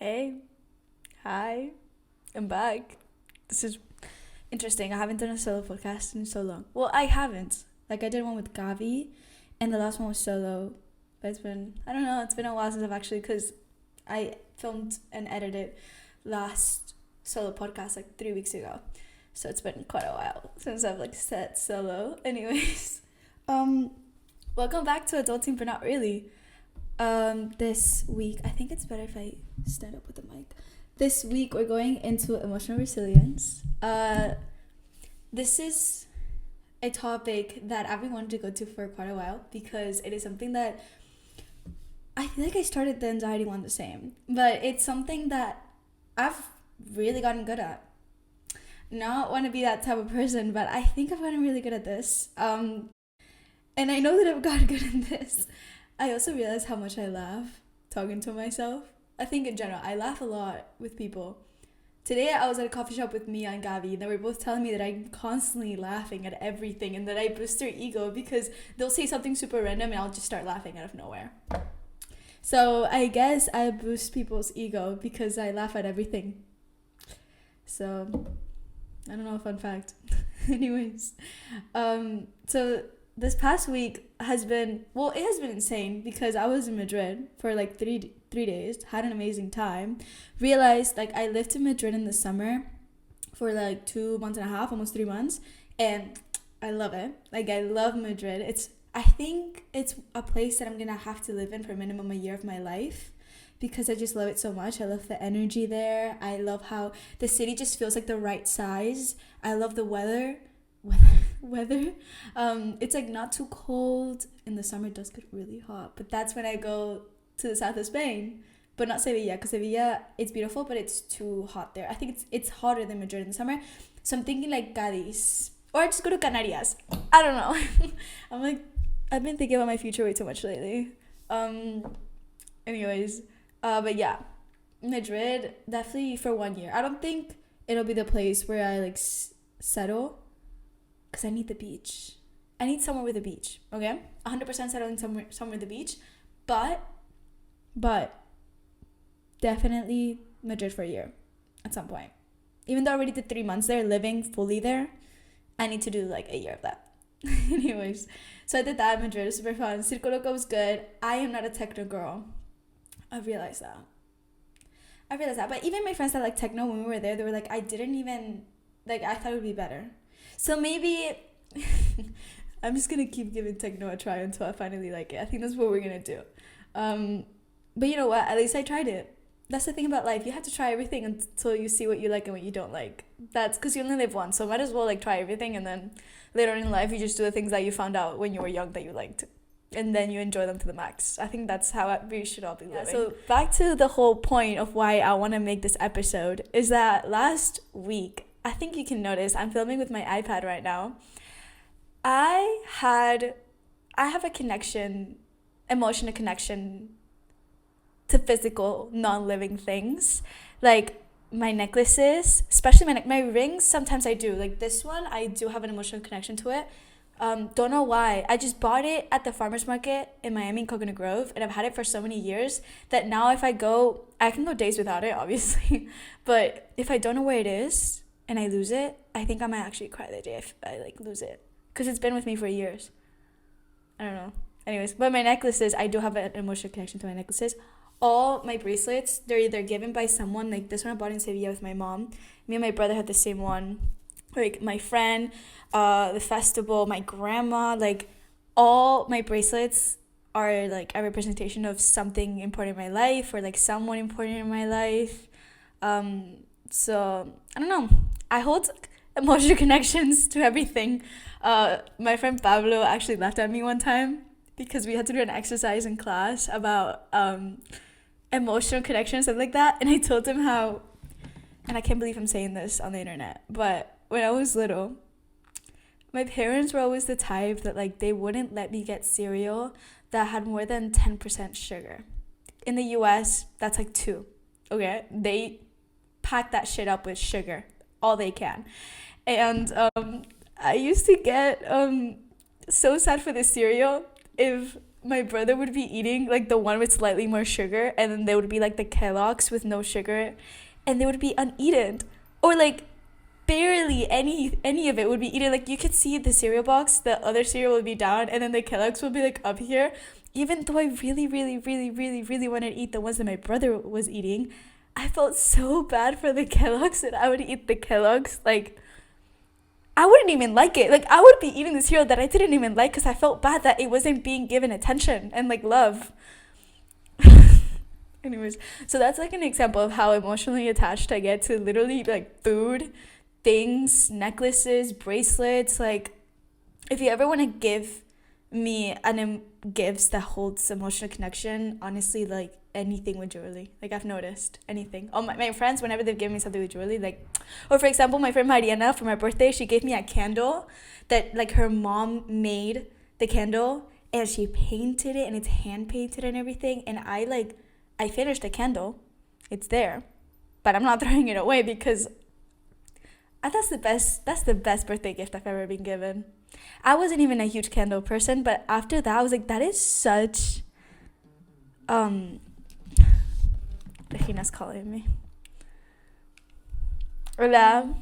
Hey, hi, I'm back. This is interesting. I haven't done a solo podcast in so long. Well, I haven't. Like, I did one with Gavi, and the last one was solo. But I don't know, it's been a while since I've actually, because I filmed and edited last solo podcast like 3 weeks ago. So it's been quite a while since I've like set solo. Anyways, um, welcome back to Adulting, but not really. This week, I think it's better if I stand up with the mic. This week, we're going into emotional resilience. This is a topic that I've been wanting to go to for quite a while because it is something that I feel like I started the anxiety one the same, but it's something that I've really gotten good at. Not want to be that type of person, but I think I've gotten really good at this. And I know that I've gotten good at this. I also realized how much I laugh talking to myself. I think in general, I laugh a lot with people. Today I was at a coffee shop with Mia and Gavi, and they were both telling me that I'm constantly laughing at everything and that I boost their ego because they'll say something super random and I'll just start laughing out of nowhere. So I guess I boost people's ego because I laugh at everything. So, I don't know, a fun fact. Anyways, so this past week it has been insane because I was in Madrid for like three days, had an amazing time, realized like I lived in Madrid in the summer for like 2 months and a half, almost 3 months, and I love it. Like, I love Madrid. I think it's a place that I'm gonna have to live in for a minimum a year of my life because I just love it so much. I love the energy there. I love how the city just feels like the right size. I love the weather. It's like not too cold. In the summer it does get really hot, but that's when I go to the south of Spain, but not Sevilla, because Sevilla, it's beautiful, but it's too hot there. I think it's hotter than Madrid in the summer, so I'm thinking like Cádiz, or I just go to Canarias. I don't know. I've been thinking about my future way too much lately. Anyways, but yeah, Madrid definitely for 1 year. I don't think it'll be the place where I like settle, because I need the beach. I need somewhere with a beach, okay? 100% settling somewhere with a beach, but definitely Madrid for a year at some point. Even though I already did 3 months there, living fully there, I need to do like a year of that. Anyways, so I did that in Madrid. It was super fun. Circo Loco was good. I am not a techno girl. I realized that. But even my friends that like techno, when we were there, they were like, I didn't even, like, I thought it would be better. So maybe I'm just gonna keep giving techno a try until I finally like it. I think that's what we're gonna do. But you know what? At least I tried it. That's the thing about life. You have to try everything until you see what you like and what you don't like. That's because you only live once, so might as well like try everything, and then later on in life you just do the things that you found out when you were young that you liked, and then you enjoy them to the max. I think that's how we should all be living. So back to the whole point of why I want to make this episode is that last week, I think you can notice I'm filming with my iPad right now. I have a connection, emotional connection to physical non-living things, like my necklaces, especially my rings. Sometimes I do, like this one, I do have an emotional connection to it. Don't know why. I just bought it at the farmer's market in Miami, in Coconut Grove, and I've had it for so many years that now if I can go days without it, obviously, but if I don't know where it is and I lose it, I think I might actually cry the day if I like lose it, because it's been with me for years. I don't know. Anyways, but my necklaces, I do have an emotional connection to my necklaces. All my bracelets, they're either given by someone, like this one I bought in Sevilla with my mom. Me and my brother had the same one. Like my friend, the festival, my grandma, like all my bracelets are like a representation of something important in my life, or like someone important in my life. So I don't know. I hold emotional connections to everything. My friend Pablo actually laughed at me one time because we had to do an exercise in class about emotional connection, something like that, and I told him how, and I can't believe I'm saying this on the internet, but when I was little, my parents were always the type that like they wouldn't let me get cereal that had more than 10% sugar. In the US, that's like 2. Okay, they pack that shit up with sugar all they can, and I used to get so sad for the cereal if my brother would be eating like the one with slightly more sugar, and then there would be like the Kelloggs with no sugar, and they would be uneaten, or like barely any of it would be eaten. Like you could see the cereal box, the other cereal would be down, and then the Kelloggs would be like up here. Even though I really wanted to eat the ones that my brother was eating, I felt so bad for the Kelloggs that I would eat the Kelloggs. Like, I wouldn't even like it. Like, I would be eating the cereal that I didn't even like because I felt bad that it wasn't being given attention and, like, love. Anyways, so that's, like, an example of how emotionally attached I get to literally, like, food, things, necklaces, bracelets. Like, if you ever want to give me gifts that holds emotional connection, honestly, like, anything with jewelry. Like, I've noticed anything. Oh, my friends, whenever they've given me something with jewelry, like, or for example, my friend Mariana, for my birthday, she gave me a candle that, like, her mom made the candle, and she painted it, and it's hand painted and everything, and I finished the candle. It's there, but I'm not throwing it away because that's the best birthday gift I've ever been given. I wasn't even a huge candle person, but after that, I was like, that is such, Regina's calling me. Hola.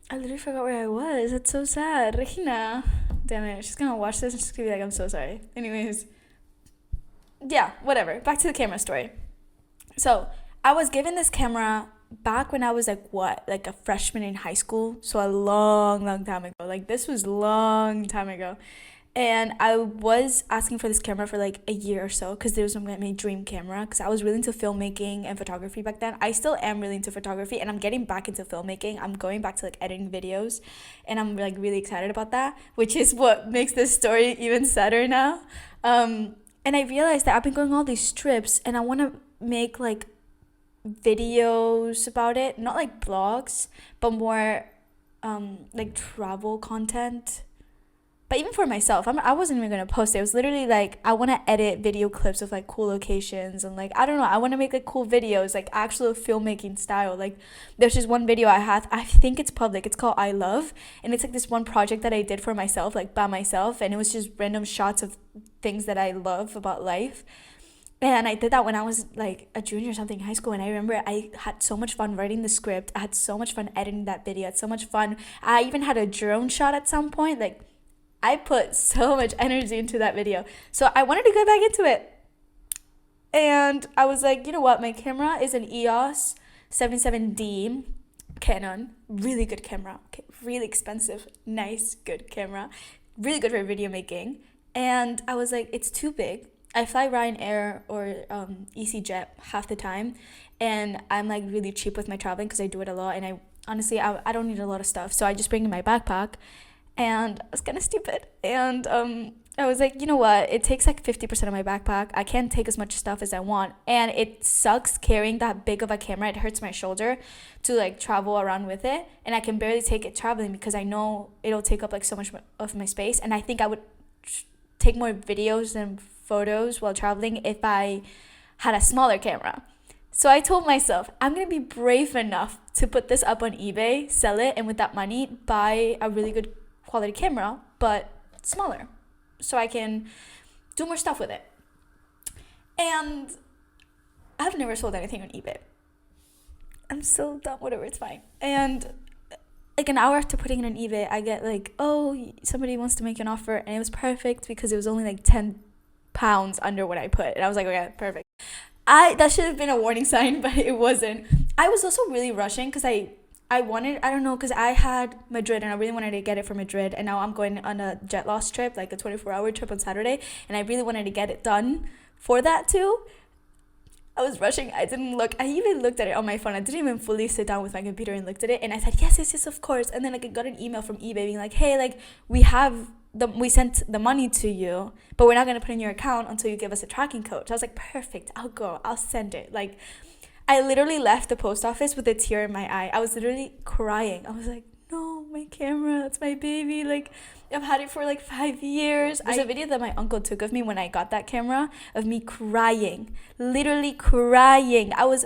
I literally forgot where I was. That's so sad. Regina. Damn it. She's gonna watch this and she's gonna be like, I'm so sorry. Anyways. Yeah, whatever. Back to the camera story. So, I was given this camera back when I was like a freshman in high school. So a long time ago. Like, this was long time ago. And I was asking for this camera for like a year or so because it was my dream camera, because I was really into filmmaking and photography back then. I still am really into photography, and I'm getting back into filmmaking. I'm going back to like editing videos, and I'm like really excited about that, which is what makes this story even sadder now. And I realized that I've been going on all these trips, and I want to make like videos about it, not like blogs, but more like travel content. But even for myself, I wasn't even going to post it. It was literally like, I want to edit video clips of like cool locations, and like, I don't know, I want to make like cool videos, like actual filmmaking style. Like, there's just one video I think it's public, it's called I Love, and it's like this one project that I did for myself, like by myself, and it was just random shots of things that I love about life. And I did that when I was like a junior or something in high school, and I remember I had so much fun writing the script. I had so much fun editing that video. I had so much fun. I even had a drone shot at some point. Like, I put so much energy into that video. So I wanted to go back into it. And I was like, you know what? My camera is an EOS 77D Canon. Really good camera. Okay, really expensive, nice, good camera. Really good for video making. And I was like, it's too big. I fly Ryanair or EasyJet half the time. And I'm like really cheap with my traveling because I do it a lot. And I honestly don't need a lot of stuff. So I just bring in my backpack. And I was kind of stupid, and I was like, you know what, it takes like 50% of my backpack. I can't take as much stuff as I want, and it sucks carrying that big of a camera. It hurts my shoulder to like travel around with it, and I can barely take it traveling because I know it'll take up like so much of my space. And I think I would take more videos than photos while traveling if I had a smaller camera. So I told myself, I'm going to be brave enough to put this up on eBay, sell it, and with that money, buy a really good quality camera, but smaller, so I can do more stuff with it. And I've never sold anything on eBay. I'm so dumb, whatever, it's fine. And like an hour after putting it on eBay, I get like, oh, somebody wants to make an offer, and it was perfect because it was only like 10 pounds under what I put, and I was like, okay, perfect. That should have been a warning sign, but it wasn't. I was also really rushing because I wanted, I don't know, because I had Madrid and I really wanted to get it for Madrid, and now I'm going on a jet loss trip, like a 24-hour trip on Saturday, and I really wanted to get it done for that too. I was rushing. I didn't look. I even looked at it on my phone. I didn't even fully sit down with my computer and looked at it, and I said, yes, of course. And then like I got an email from eBay being like, hey, like we sent the money to you, but we're not going to put it in your account until you give us a tracking code. So I was like, perfect, I'll send it. Like, I literally left the post office with a tear in my eye. I was literally crying. I was like, no, my camera, it's my baby. Like, I've had it for like 5 years. There's a video that my uncle took of me when I got that camera, of me crying, literally crying. I was,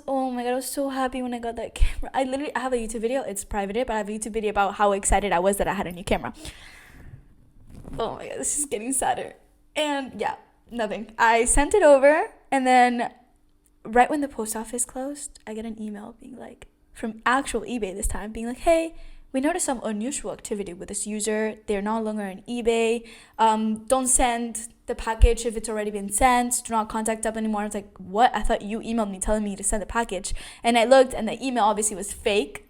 oh my God, I was so happy when I got that camera. I have a YouTube video. It's private, but I have a YouTube video about how excited I was that I had a new camera. Oh my God, this is getting sadder. And yeah, nothing. I sent it over, and then right when the post office closed, I get an email being like, from actual eBay this time, being like, hey, we noticed some unusual activity with this user. They're no longer on eBay. Don't send the package if it's already been sent. Do not contact them anymore. I was like, what? I thought you emailed me telling me to send the package. And I looked, and the email obviously was fake.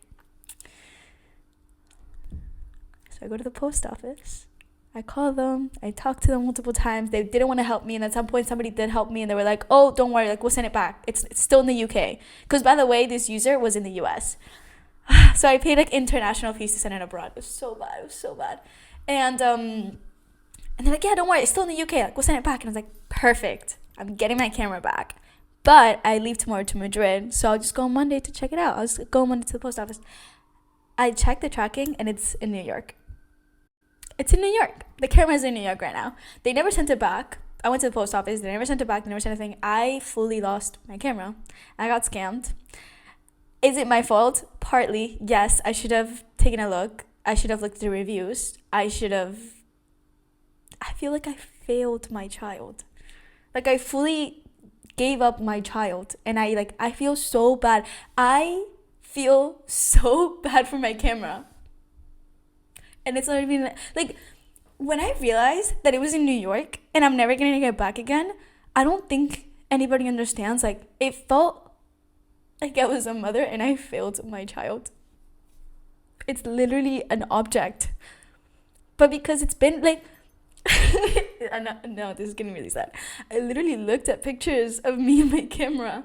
So I go to the post office. I call them. I talked to them multiple times. They didn't want to help me. And at some point, somebody did help me. And they were like, oh, don't worry. Like, we'll send it back. It's still in the UK. Because, by the way, this user was in the US. So I paid like international fees to send it abroad. It was so bad. It was so bad. And they're like, yeah, don't worry. It's still in the UK. Like, we'll send it back. And I was like, perfect. I'm getting my camera back. But I leave tomorrow to Madrid. So I'll just go on Monday to check it out. I'll just go on Monday to the post office. I checked the tracking, and it's in New York. It's in New York. The camera's in New York right now. They never sent it back. I went to the post office. They never sent it back. They never sent anything. I fully lost my camera. I got scammed. Is it my fault? Partly, yes. I should have taken a look. I should have looked at the reviews. I feel like I failed my child. Like, I fully gave up my child. And I feel so bad. I feel so bad for my camera. And it's not even, like, when I realized that it was in New York and I'm never going to get back again, I don't think anybody understands. Like, it felt like I was a mother and I failed my child. It's literally an object. But because it's been, like, no, this is getting really sad. I literally looked at pictures of me and my camera.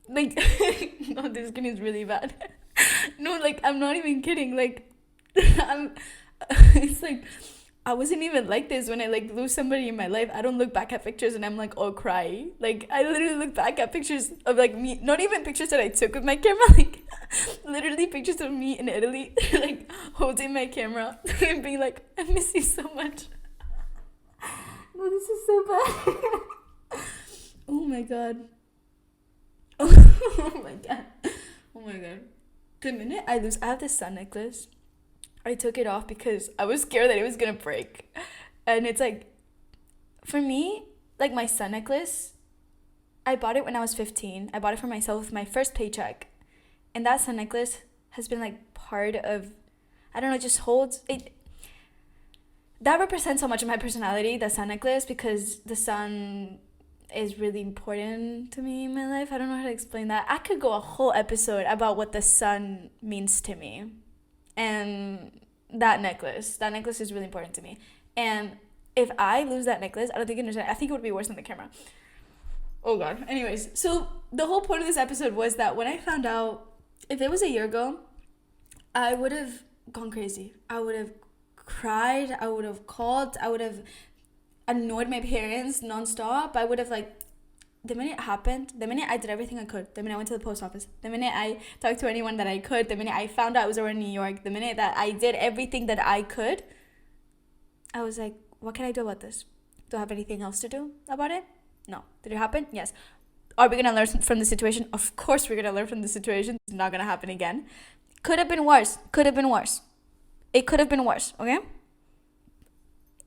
Like, no, this is getting really bad. No, like, I'm not even kidding. Like, it's like, I wasn't even like this when I like lose somebody in my life. I don't look back at pictures and I'm like, oh, cry. Like, I literally look back at pictures of like me, not even pictures that I took with my camera, like literally pictures of me in Italy, like holding my camera and being like, I miss you so much. No, this is so bad. Oh my god. Oh my god. Oh my god. The minute I have this sun necklace. I took it off because I was scared that it was gonna break. And it's like, for me, like my sun necklace, I bought it when I was 15. I bought it for myself with my first paycheck. And that sun necklace has been like part of, I don't know, just holds it. That represents so much of my personality, the sun necklace, because the sun is really important to me in my life. I don't know how to explain that. I could go a whole episode about what the sun means to me. And that necklace is really important to me. And if I lose that necklace, I don't think you understand. I think it would be worse than the camera. Oh god. Anyways, so the whole point of this episode was that when I found out, if it was a year ago, I would have gone crazy. I would have cried. I would have called. I would have annoyed my parents nonstop. I would have the minute it happened, the minute I did everything I could, the minute I went to the post office, the minute I talked to anyone that I could, the minute I found out I was over in New York, the minute that I did everything that I could, I was like, what can I do about this? Do I have anything else to do about it? No. Did it happen? Yes. Are we going to learn from the situation? Of course we're going to learn from the situation. It's not going to happen again. Could have been worse. Could have been worse. It could have been worse, okay?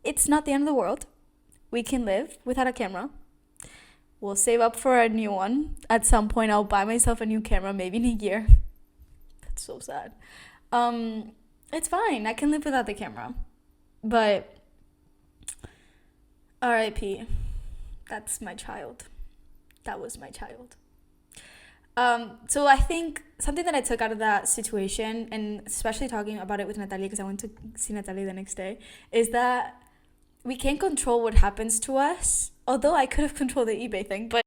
It's not the end of the world. We can live without a camera. We'll save up for a new one. At some point, I'll buy myself a new camera, maybe in a year. That's so sad. It's fine. I can live without the camera. But R.I.P. That's my child. That was my child. So I think something that I took out of that situation, and especially talking about it with Natalia, because I went to see Natalia the next day, is that we can't control what happens to us. Although I could have controlled the eBay thing, but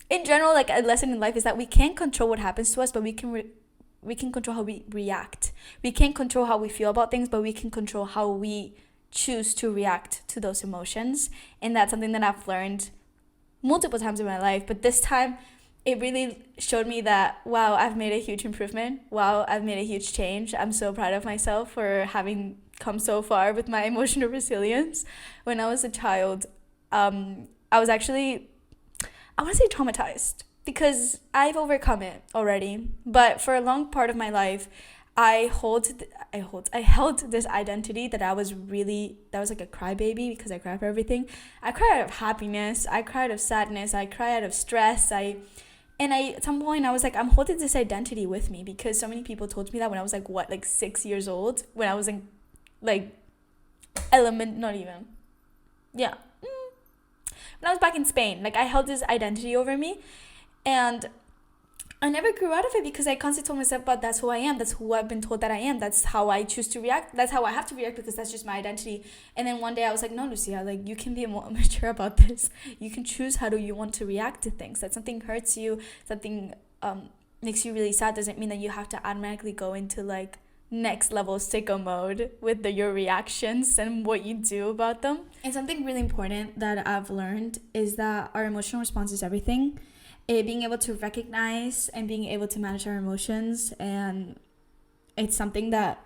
in general, like a lesson in life is that we can't control what happens to us, but we can control how we react. We can't control how we feel about things, but we can control how we choose to react to those emotions. And that's something that I've learned multiple times in my life. But this time, it really showed me that, wow, I've made a huge improvement. Wow, I've made a huge change. I'm so proud of myself for having come so far with my emotional resilience. When I was a child, I was actually, I want to say traumatized, because I've overcome it already. But for a long part of my life, I held this identity that was like a crybaby because I cry for everything. I cry out of happiness, I cry out of sadness, I cry out of stress. At some point I was like, I'm holding this identity with me because so many people told me that when I was like 6 years old, when I was in like not even, yeah, when I was back in Spain. Like I held this identity over me, and I never grew out of it because I constantly told myself, but that's who I am. That's who I've been told that I am. That's how I choose to react. That's how I have to react because that's just my identity. And then one day I was like, no, Lucia, like you can be more mature about this. You can choose how do you want to react to things. That something hurts you, something makes you really sad, doesn't mean that you have to automatically go into like next level sicko mode with your reactions and what you do about them. And something really important that I've learned is that our emotional response is everything. Being able to recognize and being able to manage our emotions, and it's something that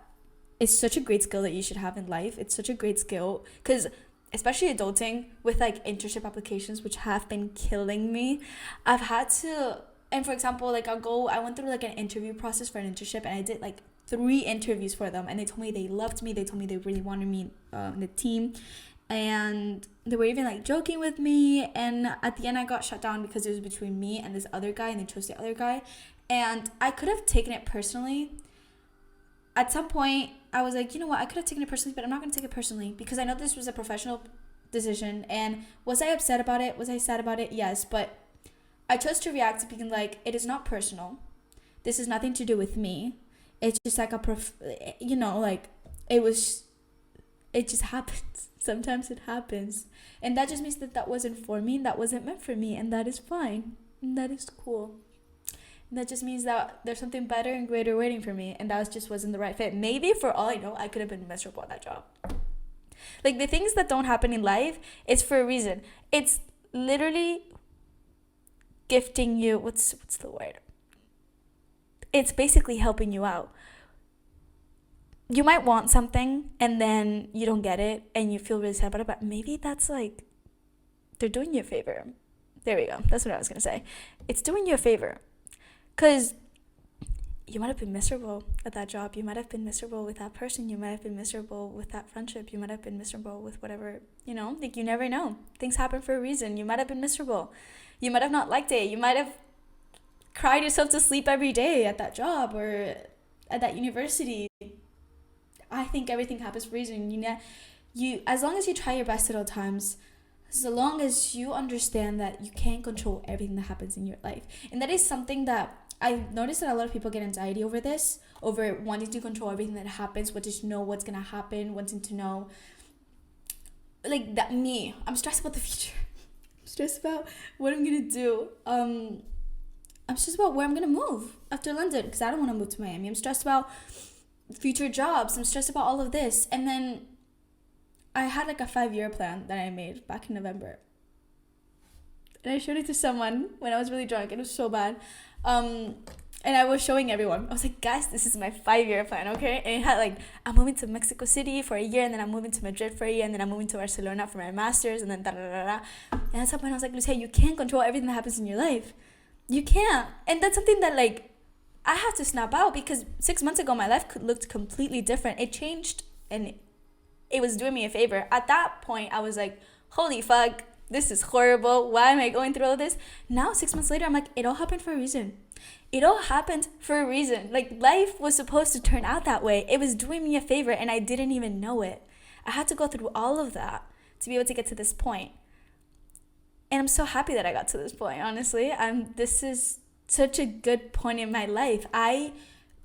is such a great skill that you should have in life. It's such a great skill because especially adulting with like internship applications, which have been killing me, I've had to, and for example, like I went through like an interview process for an internship, and I did like 3 interviews for them, and they told me they loved me, they told me they really wanted me in the team, and they were even like joking with me, and at the end I got shut down because it was between me and this other guy, and they chose the other guy, and I could have taken it personally. At some point I was like, you know what, I could have taken it personally, but I'm not going to take it personally because I know this was a professional decision. And was I upset about it? Was I sad about it? Yes, but I chose to react to being like, it is not personal, this has nothing to do with me, it's just like like it just happens. Sometimes it happens. And that just means that wasn't for me, that wasn't meant for me, and that is fine. And that is cool. And that just means that there's something better and greater waiting for me, and that just wasn't the right fit. Maybe for all I know, I could have been miserable at that job. Like the things that don't happen in life, it's for a reason. It's literally gifting you, what's the word? It's basically helping you out. You might want something and then you don't get it and you feel really sad about it, but maybe that's like they're doing you a favor. There we go. That's what I was going to say. It's doing you a favor because you might have been miserable at that job. You might have been miserable with that person. You might have been miserable with that friendship. You might have been miserable with whatever, like you never know. Things happen for a reason. You might have been miserable. You might have not liked it. You might have cried yourself to sleep every day at that job or at that university. I think everything happens for a reason. You as long as you try your best at all times, so long as you understand that you can't control everything that happens in your life. And that is something that I've noticed that a lot of people get anxiety over this, over wanting to control everything that happens, wanting to know what's gonna happen, wanting to know like that. I'm stressed about the future. I'm stressed about what I'm gonna do. I'm stressed about where I'm gonna move after London because I don't want to move to Miami. I'm stressed about future jobs. I'm stressed about all of this. And then I had like a 5-year plan that I made back in November, and I showed it to someone when I was really drunk. It was so bad. And I was showing everyone. I was like, guys, this is my 5-year plan, okay? And it had like, I'm moving to Mexico City for a year, and then I'm moving to Madrid for a year, and then I'm moving to Barcelona for my master's, and then da da da da. And at some point I was like, Lucia, you can't control everything that happens in your life. You can't. And that's something that like I have to snap out because 6 months ago my life looked completely different. It changed and it was doing me a favor. At that point I was like, holy fuck, this is horrible. Why am I going through all this? Now 6 months later I'm like, it all happened for a reason. It all happened for a reason. Like life was supposed to turn out that way. It was doing me a favor and I didn't even know it. I had to go through all of that to be able to get to this point. And I'm so happy that I got to this point, honestly. This is such a good point in my life. I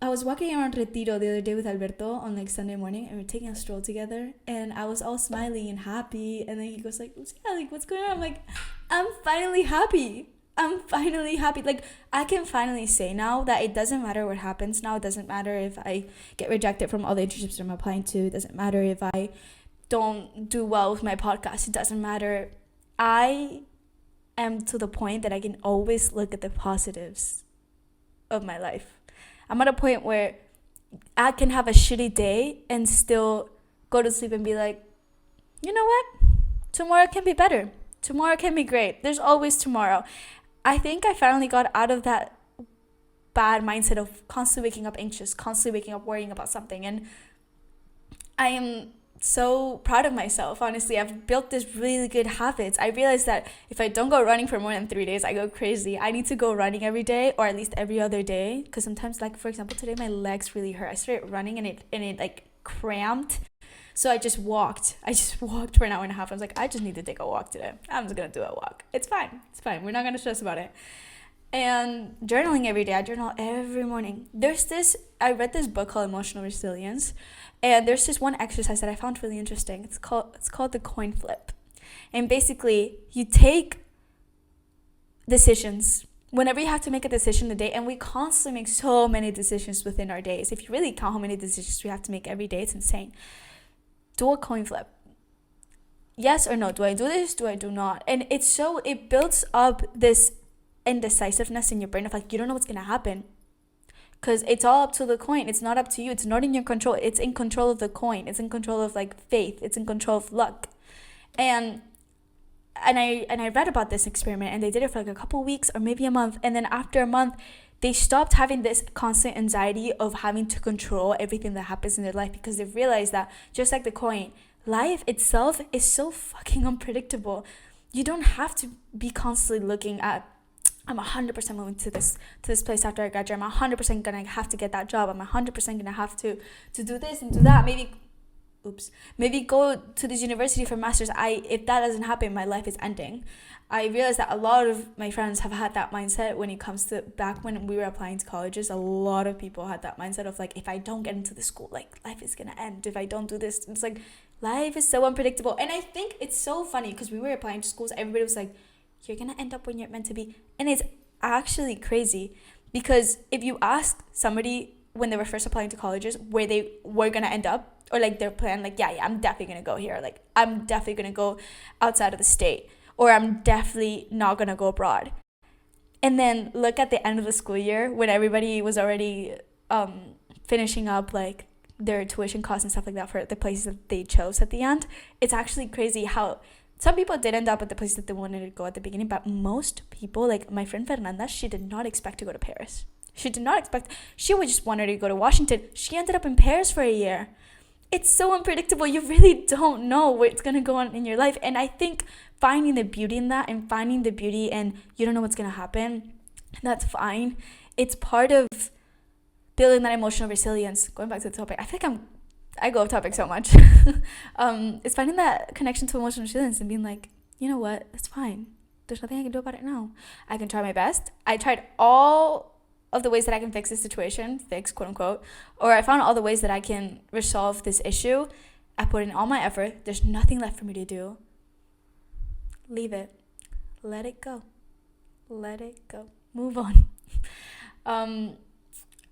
was walking around Retiro the other day with Alberto on like Sunday morning, and we're taking a stroll together, and I was all smiling and happy, and then he goes like, yeah, like what's going on? I'm like, I'm finally happy. Like I can finally say now that it doesn't matter what happens now. It doesn't matter if I get rejected from all the internships I'm applying to. It doesn't matter if I don't do well with my podcast. It doesn't matter. I am to the point that I can always look at the positives of my life. I'm at a point where I can have a shitty day and still go to sleep and be like, you know what? Tomorrow can be better. Tomorrow can be great. There's always tomorrow. I think I finally got out of that bad mindset of constantly waking up anxious, constantly waking up worrying about something. And I am so proud of myself. Honestly, I've built this really good habits. I realized that if I don't go running for more than 3 days, I go crazy. I need to go running every day, or at least every other day, because sometimes, like for example, today my legs really hurt. I started running and it like cramped. So I just walked for an hour and a half. I was like, I just need to take a walk today. I'm just gonna do a walk. It's fine. We're not gonna stress about it. And journaling every day. I journal every morning. I read this book called Emotional Resilience, and there's this one exercise that I found really interesting. It's called the coin flip. And basically, you take decisions whenever you have to make a decision a day, and we constantly make so many decisions within our days. If you really count how many decisions we have to make every day, it's insane. Do a coin flip. Yes or no? Do I do this? Do I do not? And it builds up this indecisiveness in your brain of like, you don't know what's gonna happen, because it's all up to the coin. It's not up to you. It's not in your control. It's in control of the coin. It's in control of like faith. It's in control of luck. And I read about this experiment, and they did it for like a couple weeks or maybe a month, and then after a month they stopped having this constant anxiety of having to control everything that happens in their life, because they realized that, just like the coin, life itself is so fucking unpredictable. You don't have to be constantly looking at, I'm 100% moving to this place after I graduate. I'm 100% gonna have to get that job. I'm 100% gonna have to do this and do that. Maybe go to this university for master's. If that doesn't happen, my life is ending. I realized that a lot of my friends have had that mindset when it comes to back when we were applying to colleges. A lot of people had that mindset of like, if I don't get into the school, like life is gonna end. If I don't do this, it's like life is so unpredictable. And I think it's so funny because we were applying to schools, everybody was like, you're gonna end up when you're meant to be. And it's actually crazy, because if you ask somebody when they were first applying to colleges where they were gonna end up, or like their plan, like yeah, I'm definitely gonna go here, like I'm definitely gonna go outside of the state, or I'm definitely not gonna go abroad. And then look at the end of the school year when everybody was already finishing up like their tuition costs and stuff like that for the places that they chose at the end. It's actually crazy how some people did end up at the place that they wanted to go at the beginning, but most people, like my friend Fernanda, she did not expect to go to Paris. She would just wanted to go to Washington. She ended up in Paris for a year. It's so unpredictable. You really don't know what's going to go on in your life. And I think finding the beauty in that, and finding the beauty and you don't know what's going to happen, that's fine. It's part of building that emotional resilience. Going back to the topic, I think I go off topic so much. It's finding that connection to emotional resilience and being like, you know what, it's fine. There's nothing I can do about it now. I can try my best. I tried all of the ways that I can fix this situation, quote unquote, or I found all the ways that I can resolve this issue. I put in all my effort. There's nothing left for me to do. Leave it. Let it go. Move on.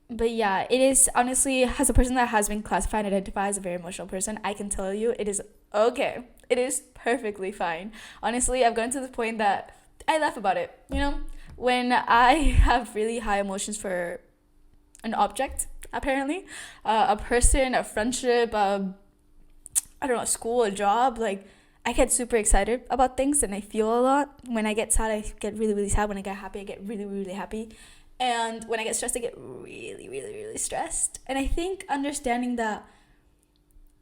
But yeah, it is honestly, as a person that has been classified and identified as a very emotional person, I can tell you it is okay. It is perfectly fine. Honestly, I've gotten to the point that I laugh about it. You know, when I have really high emotions for an object, apparently, a person, a friendship, I don't know, a school, a job, like I get super excited about things and I feel a lot. When I get sad, I get really, really sad. When I get happy, I get really, really happy. And when I get stressed, I get really, really, really stressed. And I think understanding that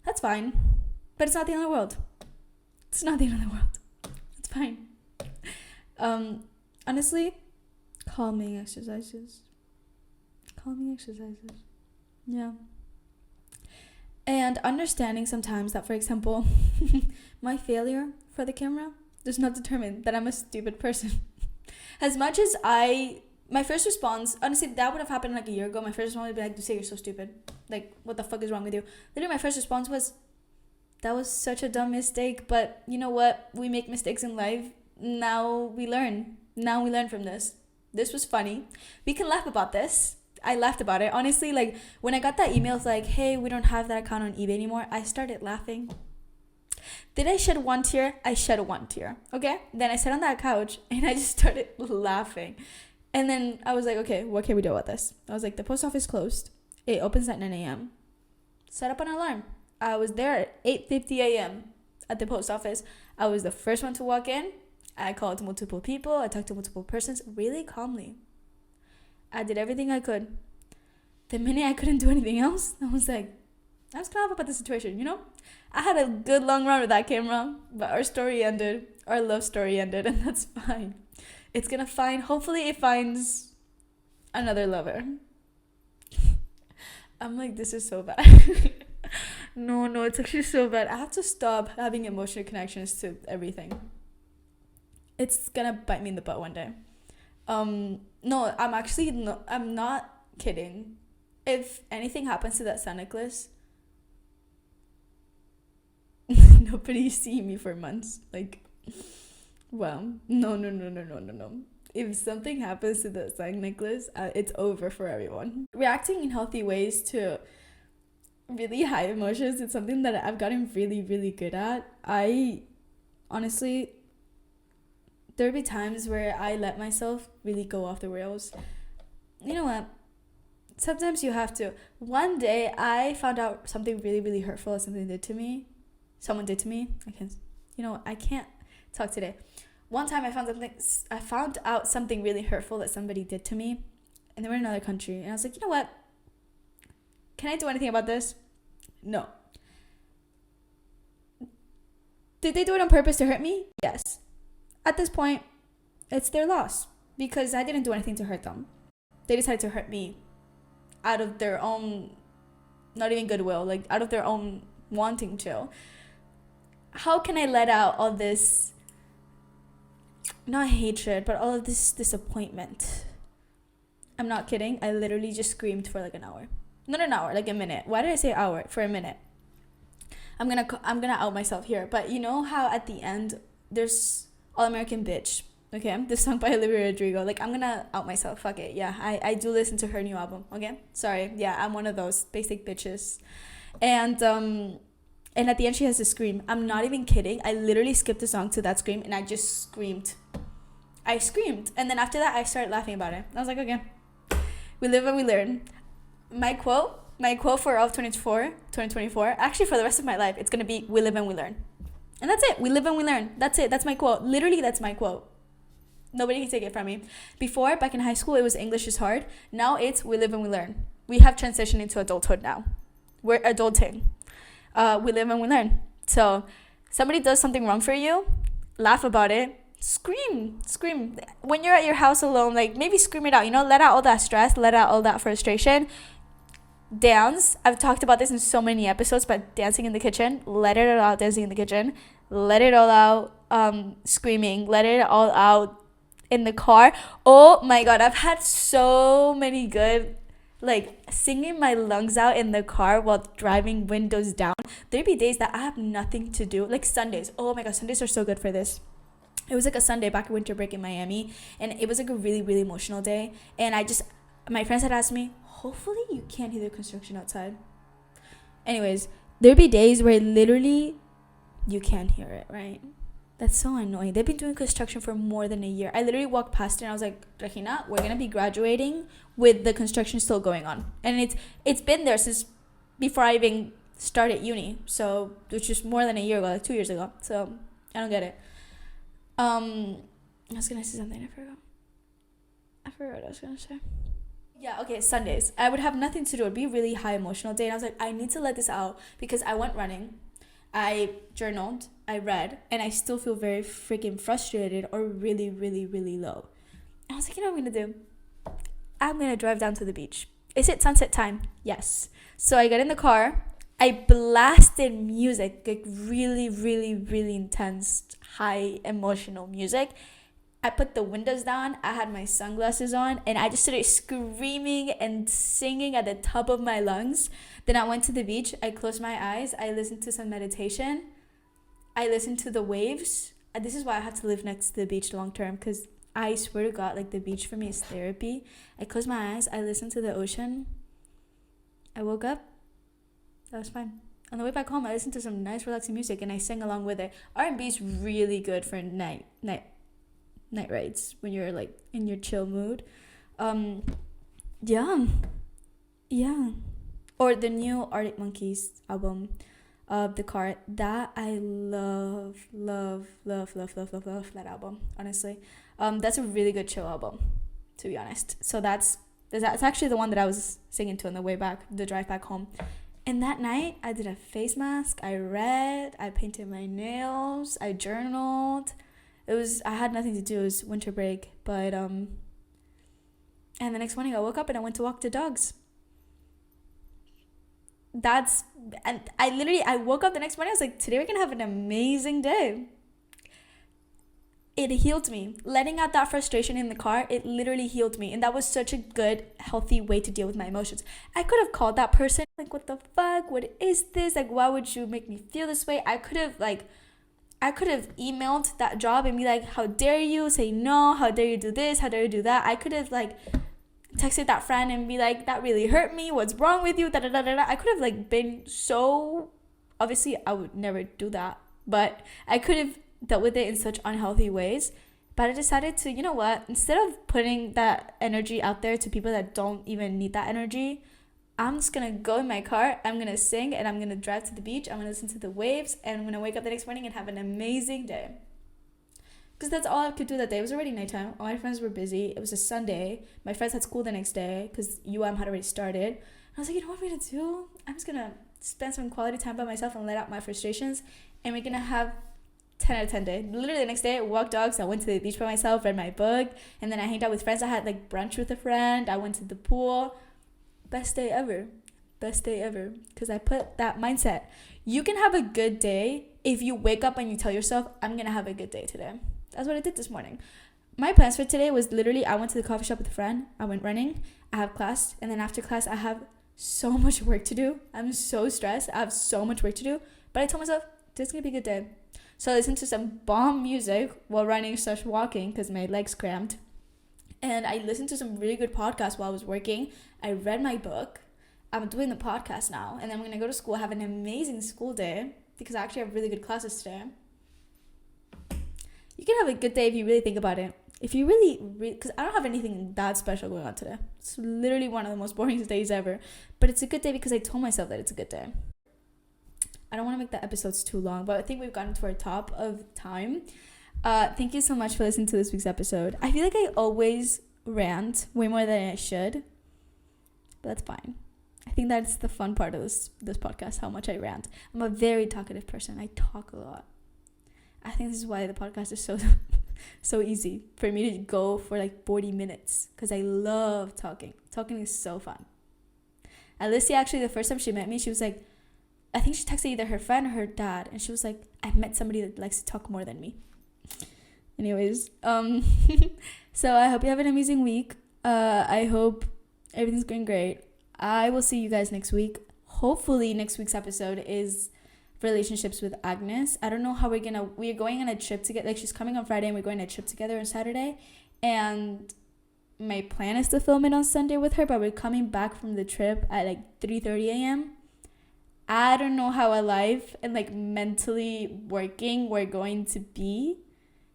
that's fine, but it's not the end of the world. It's not the end of the world. It's fine. Honestly, calming exercises. Yeah. And understanding sometimes that, for example, my failure for the camera does not determine that I'm a stupid person. As much as my first response, honestly, that would have happened like a year ago. My first response would be like, Lucia, you're so stupid. Like, what the fuck is wrong with you? Literally, my first response was, that was such a dumb mistake. But you know what? We make mistakes in life. Now we learn. From this. This was funny. We can laugh about this. I laughed about it. Honestly, like, when I got that email, it's like, hey, we don't have that account on eBay anymore. I started laughing. Did I shed one tear? I shed one tear. Okay? Then I sat on that couch and I just started laughing. And then I was like, okay, what can we do about this? I was like, the post office closed. It opens at 9 a.m. Set up an alarm. I was there at 8:50 a.m. at the post office. I was the first one to walk in. I called multiple people. I talked to multiple persons really calmly. I did everything I could. The minute I couldn't do anything else, I was like, I was kind of about the situation, you know? I had a good long run with that camera, but our story ended. Our love story ended, and that's fine. It's gonna find, hopefully it finds another lover. I'm like, this is so bad. No, it's actually so bad. I have to stop having emotional connections to everything. It's gonna bite me in the butt one day. No, I'm not kidding. If anything happens to that sun necklace, nobody see me for months. Like, well, no. If something happens to that sun necklace, it's over for everyone. Reacting in healthy ways to really high emotions, it's something that I've gotten really, really good at. I honestly, there'll be times where I let myself really go off the rails. You know what? Sometimes you have to. One day I found out something really, really hurtful that someone did to me. I can't talk today. One time I found out something really hurtful that somebody did to me, and they were in another country, and I was like, you know what? Can I do anything about this? No. Did they do it on purpose to hurt me? Yes. At this point, it's their loss, because I didn't do anything to hurt them. They decided to hurt me out of their own, not even goodwill, like out of their own wanting to. How can I let out all this, not hatred, but all of this disappointment? I'm not kidding. I literally just screamed for like an hour. Not an hour, like a minute. Why did I say hour? For a minute. I'm gonna out myself here, but you know how at the end there's All American Bitch, okay? This song by Olivia Rodrigo. Like, I'm gonna out myself. Fuck it. Yeah, I do listen to her new album, okay? Sorry. Yeah, I'm one of those basic bitches. And at the end she has a scream. I'm not even kidding. I literally skipped the song to that scream, and I just screamed. I screamed. And then after that, I started laughing about it. I was like, okay. We live and we learn. My quote for all of 2024, actually for the rest of my life, it's gonna be, we live and we learn. And that's it. We live and we learn. That's it. That's my quote. Literally, that's my quote. Nobody can take it from me. Before, back in high school, it was English is hard. Now it's we live and we learn. We have transitioned into adulthood now. We're adulting. We live and we learn. So somebody does something wrong for you, laugh about it, scream. When you're at your house alone, like, maybe scream it out, let out all that stress, let out all that frustration. Dance. I've talked about this in so many episodes, but dancing in the kitchen, let it all out. Dancing in the kitchen, let it all out. Screaming, let it all out in the car. Oh my god, I've had so many good, like, singing my lungs out in the car while driving, windows down. There'd be days that I have nothing to do, like Sundays. Oh my god, Sundays are so good for this. It was like a Sunday back at winter break in Miami, and it was like a really, really emotional day. And my friends had asked me, hopefully you can't hear the construction outside. Anyways, there'd be days where literally you can't hear it, right? That's so annoying. They've been doing construction for more than a year. I literally walked past it and I was like, Regina, we're gonna be graduating with the construction still going on. And it's been there since before I even started uni. So, which is more than a year ago, like 2 years ago. So I don't get it. I was gonna say something, I forgot what I was gonna say. Yeah, okay, Sundays. I would have nothing to do. It would be a really high emotional day. And I was like, I need to let this out because I went running. I journaled, I read, and I still feel very freaking frustrated or really, really, really low. And I was like, you know what I'm going to do? I'm going to drive down to the beach. Is it sunset time? Yes. So I got in the car. I blasted music, like really, really, really intense, high emotional music. I put the windows down, I had my sunglasses on, and I just started screaming and singing at the top of my lungs. Then I went to the beach, I closed my eyes, I listened to some meditation, I listened to the waves. This is why I have to live next to the beach long term, because I swear to God, like, the beach for me is therapy. I closed my eyes, I listened to the ocean, I woke up, that was fine. On the way back home, I listened to some nice relaxing music, and I sang along with it. R&B is really good for night rides when you're like in your chill mood. Yeah, or the new Arctic Monkeys album, The Car, that I love that album, honestly. That's a really good chill album, to be honest. So that's That's actually the one that I was singing to on the way back, the drive back home. And that night, I did a face mask, I read, I painted my nails, I journaled. I had nothing to do, it was winter break. But, and the next morning I woke up and I went to walk the dogs. And I woke up the next morning, I was like, today we're gonna have an amazing day. It healed me. Letting out that frustration in the car, it literally healed me. And that was such a good, healthy way to deal with my emotions. I could have called that person, like, what the fuck? What is this? Like, why would you make me feel this way? I could have emailed that job and be like, how dare you say no? How dare you do this? How dare you do that? I could have, like, texted that friend and be like, that really hurt me. What's wrong with you? Da da da da. I could have, like, been so... Obviously, I would never do that. But I could have dealt with it in such unhealthy ways. But I decided to, you know what, instead of putting that energy out there to people that don't even need that energy, I'm just gonna go in my car, I'm gonna sing, and I'm gonna drive to the beach, I'm gonna listen to the waves, and I'm gonna wake up the next morning and have an amazing day. Because that's all I could do that day. It was already nighttime, all my friends were busy, it was a Sunday, my friends had school the next day because had already started. I was like, you know what I'm gonna do? I'm just gonna spend some quality time by myself and let out my frustrations, and we're gonna have 10 out of 10 day. Literally the next day, I walked dogs, I went to the beach by myself, read my book, and then I hanged out with friends. I had like brunch with a friend, I went to the pool. Best day ever, because I put that mindset. You can have a good day if you wake up and you tell yourself, I'm gonna have a good day today. That's what I did this morning. My plans for today was literally, I went to the coffee shop with a friend, I went running, I have class, and then after class I have so much work to do. I'm so stressed, I have so much work to do, but I told myself, today's gonna be a good day. So I listened to some bomb music while running / walking because my legs cramped. And I listened to some really good podcasts while I was working. I read my book. I'm doing the podcast now. And then I'm going to go to school, have an amazing school day because I actually have really good classes today. You can have a good day if you really think about it. If you really because I don't have anything that special going on today. It's literally one of the most boring days ever. But it's a good day because I told myself that it's a good day. I don't want to make the episodes too long, but I think we've gotten to our top of time. Thank you so much for listening to this week's episode. I feel like I always rant way more than I should, but that's fine. I think that's the fun part of this podcast, how much I rant. I'm a very talkative person. I talk a lot. I think this is why the podcast is so easy for me to go for like 40 minutes because I love talking. Talking is so fun. Alicia, actually, the first time she met me, she was like, I think she texted either her friend or her dad, and she was like, I met somebody that likes to talk more than me. Anyways, so I hope you have an amazing week. I hope everything's going great. I will see you guys next week. Hopefully next week's episode is relationships with Agnes. I don't know how we're going on a trip together. Like, she's coming on Friday and we're going on a trip together on Saturday. And my plan is to film it on Sunday with her, but we're coming back from the trip at like 3:30 a.m. I don't know how alive and like mentally working we're going to be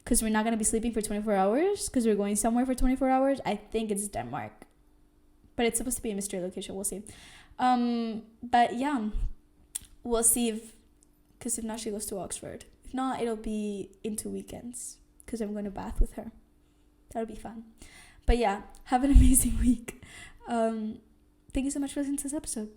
because we're not going to be sleeping for 24 hours because we're going somewhere for 24 hours. I think it's Denmark, but it's supposed to be a mystery location. We'll see. But yeah, we'll see because if not, she goes to Oxford. If not, it'll be into weekends because I'm going to Bath with her. That'll be fun. But yeah, have an amazing week. Thank you so much for listening to this episode.